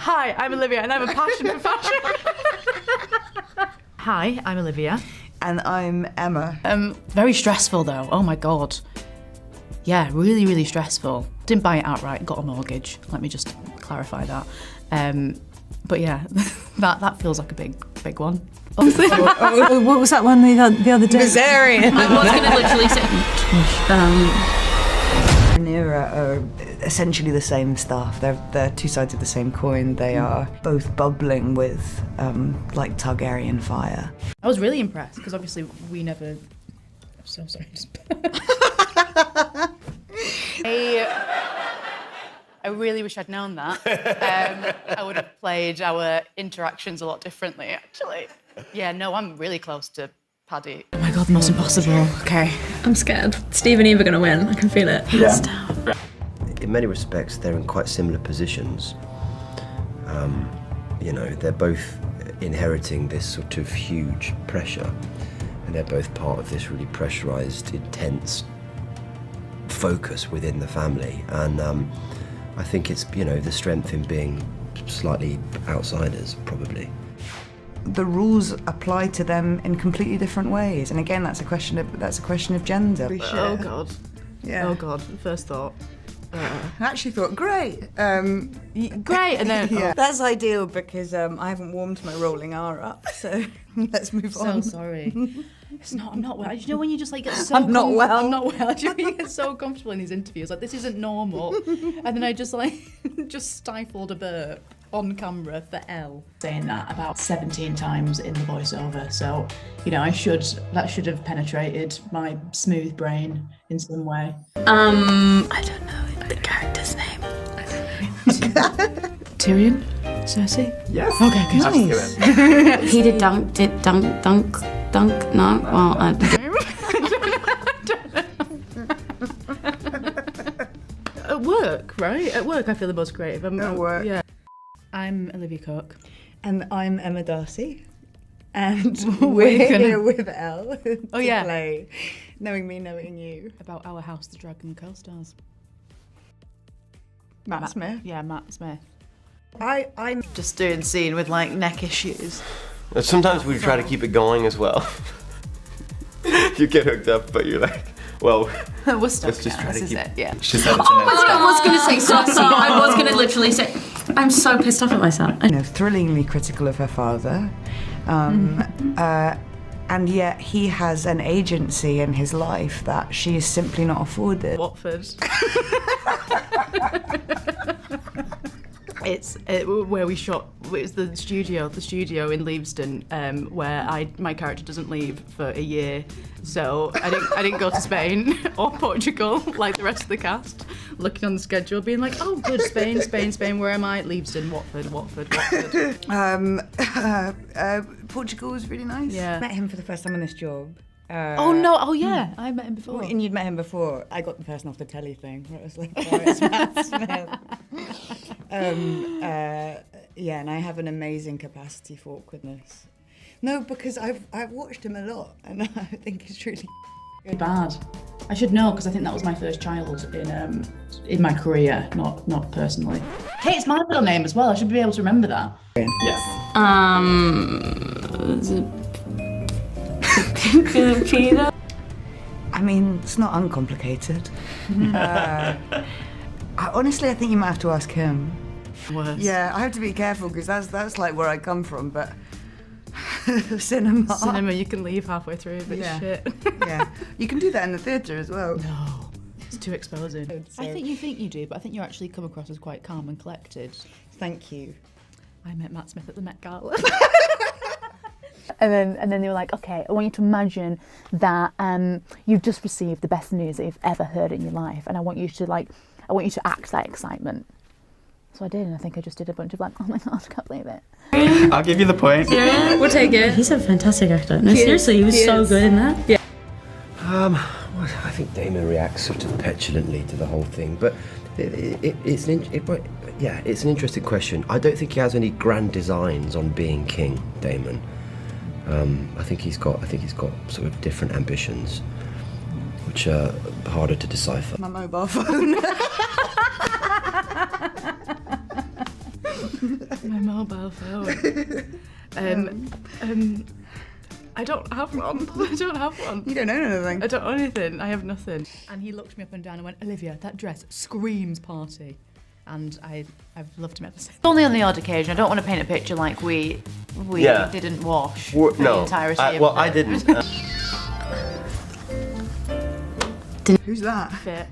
Hi, I'm Olivia and I have a passion for fashion. Hi, I'm Olivia. And I'm Emma. Very stressful though, oh my God. Yeah, really, really stressful. Didn't buy it outright, got a mortgage. Let me just clarify that. But yeah, that feels like a big one. What was that one the other day? Bizarrian. I was going to literally say... Rhaenyra are essentially the same stuff. They're two sides of the same coin. They are both bubbling with like Targaryen fire. I was really impressed because obviously we never... I'm so sorry. I really wish I'd known that. I would have played our interactions a lot differently, actually. Yeah, no, I'm really close to Paddy. Oh my God, the most impossible. Okay. I'm scared. Steve and Eve are going to win. I can feel it. Yeah. In many respects, they're in quite similar positions. You know, they're both inheriting this sort of huge pressure, and they're both part of this really pressurized, intense focus within the family. And I think it's, you know, the strength in being slightly outsiders, probably. The rules apply to them in completely different ways, and again, that's a question of gender. Oh God. Yeah. Oh God. First thought. I actually thought, great. Great, and then yeah. That's ideal because I haven't warmed my rolling R up, so let's move on. So sorry. I'm not well. You know when you just like get so I'm not well. I'm not well. Do you know, you get so comfortable in these interviews, like this isn't normal, and then I just like just stifled a burp on camera for Elle. Saying that about 17 times in the voiceover, so you know that should have penetrated my smooth brain in some way. I don't know the character's name. Tyrion? Cersei? Yes. Okay, good. Nice. Peter Dunk. No. Well, At work, right? At work, I feel the most creative. At work. Yeah. I'm Olivia Cooke. And I'm Emma Darcy, and We're we're gonna- here with Elle to yeah. play Knowing Me, Knowing You. About our House the Dragon co-stars. Matt Smith. Yeah, Matt Smith. I'm Just doing scene with like neck issues. Sometimes we try to keep it going as well. You get hooked up, but you're like, well, We're stuck let's just now, try this to is keep it, yeah. Just have it to I was going to say Cersei. I was going to literally say. I'm so pissed off at myself. thrillingly critical of her father, and yet he has an agency in his life that she is simply not afforded. Watford. It's where we shot. It's the studio in Leavesden, where my character doesn't leave for a year. So I didn't go to Spain or Portugal like the rest of the cast. Looking on the schedule, being like, oh, good, Spain. Where am I? Leavesden, Watford. Portugal was really nice. Yeah. Met him for the first time on this job. Oh no! Oh yeah, I met him before. And you'd met him before. I got the person off the telly thing. Where it was like, oh, it's Matt Smith. Yeah, and I have an amazing capacity for awkwardness. No, because I've watched him a lot, and I think he's really good. Bad. I should know because I think that was my first child in my career, not personally. Hey, it's my middle name as well. I should be able to remember that. Yes. Peter. I mean, it's not uncomplicated. Honestly, I think you might have to ask him. Worse. Yeah, I have to be careful because that's like where I come from, but cinema, you can leave halfway through, but Yeah. shit. yeah, you can do that in the theatre as well. No, it's too exposing. So- I think you do, but I think you actually come across as quite calm and collected. Thank you. I met Matt Smith at the Met Gala. And then they were like, okay, I want you to imagine that you've just received the best news that you've ever heard in your life, and I want you to act that excitement. So I did, and I think I just did a bunch of like, oh my God, I can't believe it. I'll give you the point. We'll take it. He's a fantastic actor. No, seriously, he was so good in that. Yeah. Well, I think Damon reacts sort of petulantly to the whole thing, but it's an interesting question. I don't think he has any grand designs on being king, Damon. I think he's got sort of different ambitions, which are harder to decipher. My mobile phone. My mobile phone. I don't have one. I don't have one. You don't own anything. I don't own anything. I have nothing. And he looked me up and down and went, Olivia, that dress screams party. And I've loved him ever since. Only on the odd occasion. I don't want to paint a picture like we Yeah. didn't wash the No, entirety of well, the I didn't. Who's that? fit.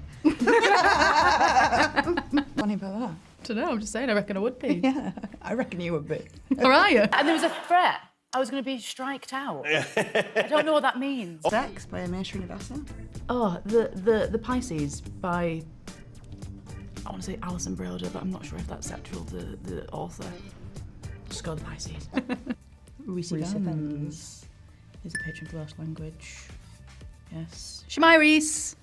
Funny about that. I don't know, I'm just saying, I reckon I would be. Yeah, I reckon you would be. Or are you? And there was a threat. I was going to be striked out. I don't know what that means. Sex by Amir Srinivasan. Oh, the Pisces by, I want to say Alison Broder, but I'm not sure if that's actual, the author. Just go the Pisces. Reese Evans is a patron of Welsh language. Yes. Shemai Reese!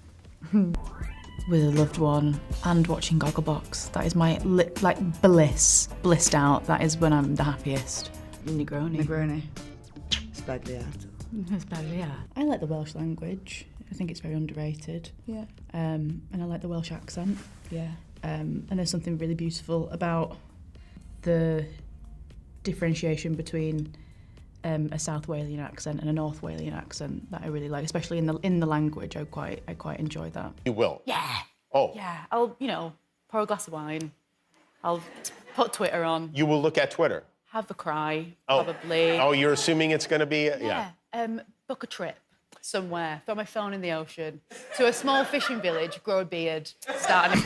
With a loved one and watching Gogglebox. That is my, blissed out. That is when I'm the happiest. Negroni. Negroni. Spagliato. Yeah. I like the Welsh language. I think it's very underrated. Yeah. And I like the Welsh accent. Yeah. And there's something really beautiful about the differentiation between a South Walian accent and a North Walian accent that I really like, especially in the language. I quite enjoy that. You will? Yeah. Oh. Yeah. I'll, pour a glass of wine. I'll put Twitter on. You will look at Twitter? Have a cry, Oh. probably. Oh, you're assuming it's going to be... Yeah. Book a trip somewhere. Throw my phone in the ocean. To a small fishing village, grow a beard, start an...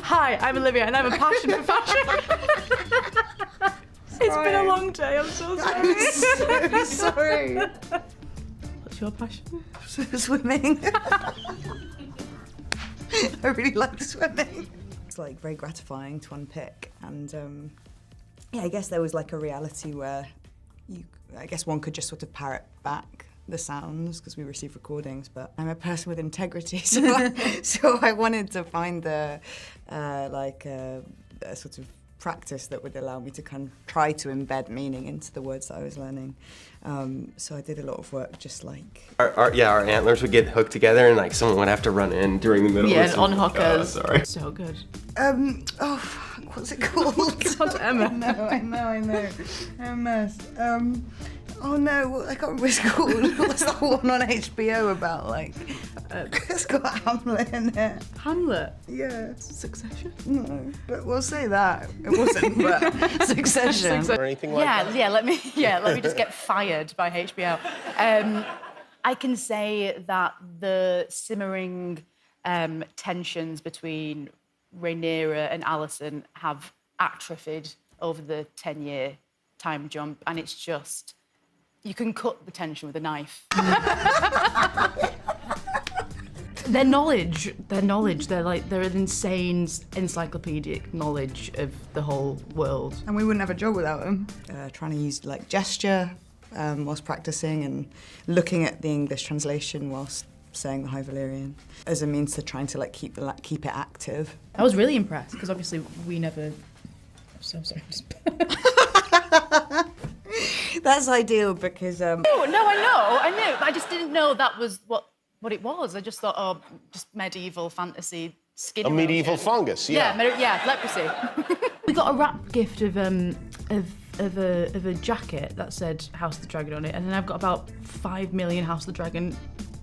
Hi, I'm Olivia and I have a passion for fashion. It's been a long day, I'm so sorry. I'm so sorry. What's your passion? Swimming. I really like swimming. It's like very gratifying to unpick, and yeah, I guess there was like a reality where I guess one could just sort of parrot back the sounds because we receive recordings, but I'm a person with integrity, so I wanted to find a sort of practice that would allow me to kind of try to embed meaning into the words that I was learning. So I did a lot of work just like... Our antlers would get hooked together and like someone would have to run in during the middle Yeah, of and unhook us. Sorry. So good. Oh, fuck, what's it called? God, Emma. I know. Emma. Oh no, I can't remember what it's called. What's that one on HBO about, like... it's got Hamlet in it. Hamlet. Yeah. Succession. No, but we'll say that. It wasn't, but Succession. Or anything like that? Yeah, let me just get fired by HBO. I can say that the simmering tensions between Rhaenyra and Alicent have atrophied over the 10-year time jump, and it's just, you can cut the tension with a knife. Their knowledge, they're an insane encyclopedic knowledge of the whole world. And we wouldn't have a job without them. Trying to use like gesture whilst practicing and looking at the English translation whilst saying the High Valyrian as a means to trying to like keep it active. I was really impressed because obviously we never. I'm so sorry. That's ideal because No, I knew. I just didn't know that was what it was. I just thought, oh, just medieval fantasy skin A medieval erosion. fungus, yeah. Yeah, leprosy. We got a wrap gift of a jacket that said House of the Dragon on it, and then I've got about 5 million House of the Dragon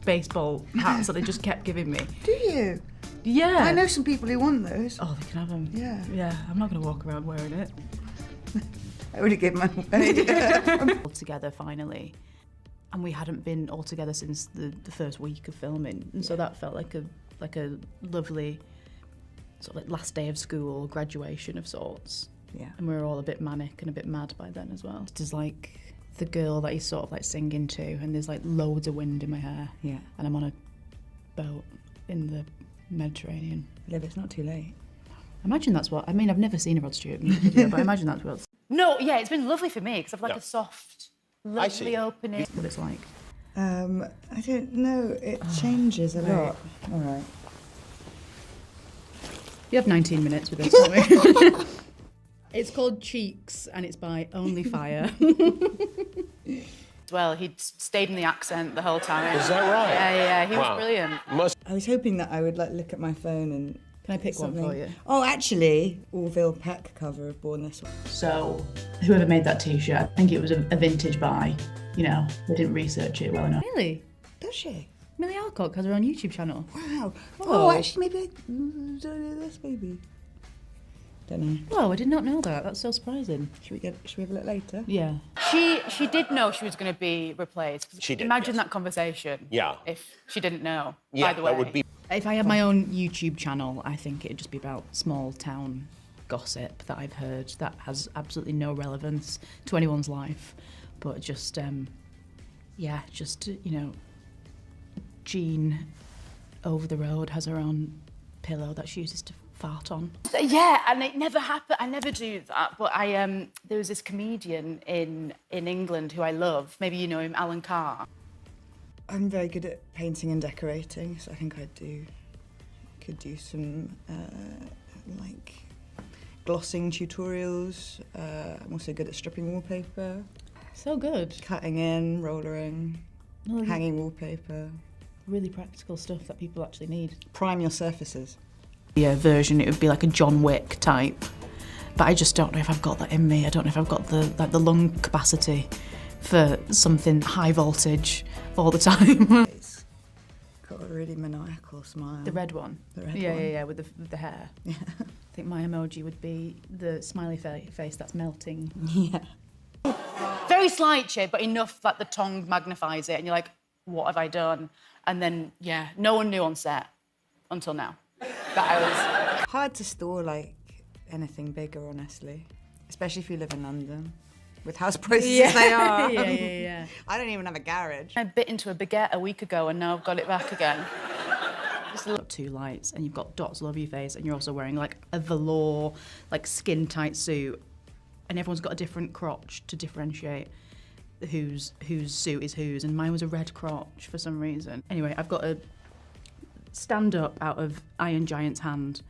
baseball hats that they just kept giving me. Do you? Yeah. I know some people who want those. Oh, they can have them. Yeah. Yeah, I'm not going to walk around wearing it. I would have given mine. All together finally, and we hadn't been all together since the first week of filming, and so that felt like a lovely sort of like last day of school, graduation of sorts. Yeah. And we were all a bit manic and a bit mad by then as well. There's like the girl that he's sort of like singing to, and there's like loads of wind in my hair. Yeah. And I'm on a boat in the Mediterranean. Liv, it's not too late. Imagine that's what, I mean, I've never seen a Rod Stewart music video, but I imagine that's what No, yeah, it's been lovely for me because I've like Yeah. a soft, I see. lovely opening. what it's like. I don't know. It changes a lot. All right. You have 19 minutes with this, don't we? It's called Cheeks, and it's by Only Fire. Well, he'd stayed in the accent the whole time. Is that right? Yeah, he Wow. was brilliant. Must I was hoping that I would like look at my phone Can I pick one for you? Oh, actually, Orville Peck cover have worn this one. So, whoever made that T-shirt, I think it was a vintage buy. You know, they didn't research it well enough. Really? Does she? Millie Alcock has her own YouTube channel. Wow. Oh. Oh, actually, maybe don't do this, maybe. Don't know. Oh, I did not know that. That's so surprising. Should we have a look later? Yeah. She did know she was going to be replaced. She did, Imagine yes. that conversation. Yeah. If she didn't know. Yeah, by the way. that would be. If I had my own YouTube channel, I think it'd just be about small town gossip that I've heard that has absolutely no relevance to anyone's life, but just, Jean over the road has her own pillow that she uses to fart on. Yeah, and it never happened. I never do that. But there was this comedian in England who I love. Maybe you know him, Alan Carr. I'm very good at painting and decorating, so I think could do some like glossing tutorials. I'm also good at stripping wallpaper, So good. cutting in, rollering, hanging wallpaper. Really practical stuff that people actually need. Prime your surfaces. Yeah, version, it would be like a John Wick type. But I just don't know if I've got that in me. I don't know if I've got the lung capacity for something high voltage all the time. It's got a really maniacal smile. The red one. The red yeah, one. Yeah, with the hair. Yeah. I think my emoji would be the smiley face that's melting. Yeah. Very slight shade, but enough that the tongue magnifies it, and you're like, what have I done? And then, yeah, no one knew on set until now that I was. Hard to store like anything bigger, honestly, especially if you live in London. With house prices as they are. yeah. I don't even have a garage. I bit into a baguette a week ago, and now I've got it back again. You've got two lights and you've got dots all over your face and you're also wearing like a velour, like skin tight suit, and everyone's got a different crotch to differentiate whose suit is whose, and mine was a red crotch for some reason. Anyway, I've got a stand up out of Iron Giant's hand,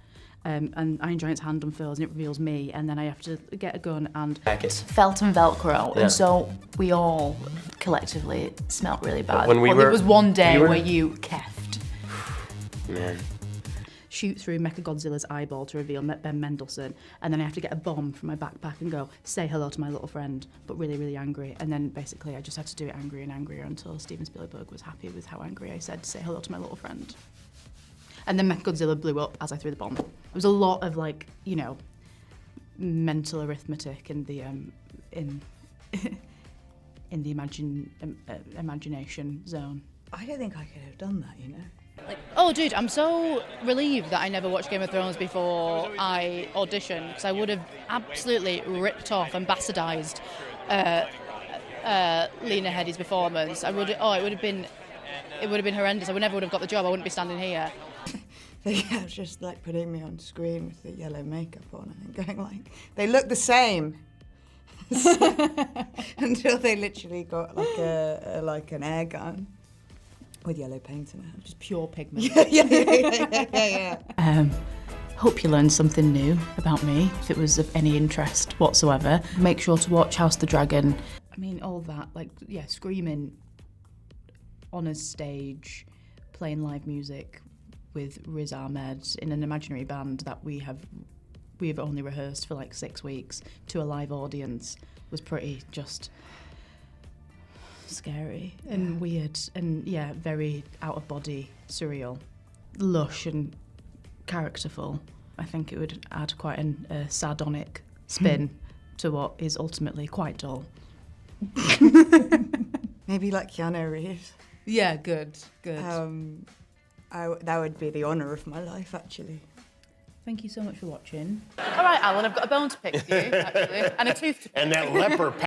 and Iron Giant's hand unfurls and it reveals me, and then I have to get a gun and Felt and Velcro, Yeah. and so we all collectively smelt really bad. When we there were- was one day we were- where you keffed. Man. shoot through Mechagodzilla's eyeball to reveal Ben Mendelsohn, and then I have to get a bomb from my backpack and go, say hello to my little friend, but really, really angry. And then basically I just had to do it angrier and angrier until Steven Spielberg was happy with how angry I said, say hello to my little friend. And then Mechagodzilla blew up as I threw the bomb. It was a lot of like, you know, mental arithmetic in the in the imagination zone. I don't think I could have done that, you know. Oh, dude, I'm so relieved that I never watched Game of Thrones before I auditioned, because I would have absolutely ripped off and bastardised Lena Headey's performance. It would have been horrendous. I never would have got the job. I wouldn't be standing here. They kept just like putting me on screen with the yellow makeup on and then going like, they look the same. Until they literally got like an air gun with yellow paint in it. Just pure pigment. Yeah. Hope you learned something new about me, if it was of any interest whatsoever. Make sure to watch House the Dragon. I mean, all that, like, yeah, screaming on a stage, playing live music with Riz Ahmed in an imaginary band that we have only rehearsed for like 6 weeks to a live audience was pretty just scary and weird and, yeah, very out-of-body, surreal, lush and characterful. I think it would add quite a sardonic spin to what is ultimately quite dull. Maybe like Keanu Reeves. Yeah, good. That would be the honour of my life, actually. Thank you so much for watching. All right, Alan, I've got a bone to pick with you, actually, and a tooth to pick. And that leper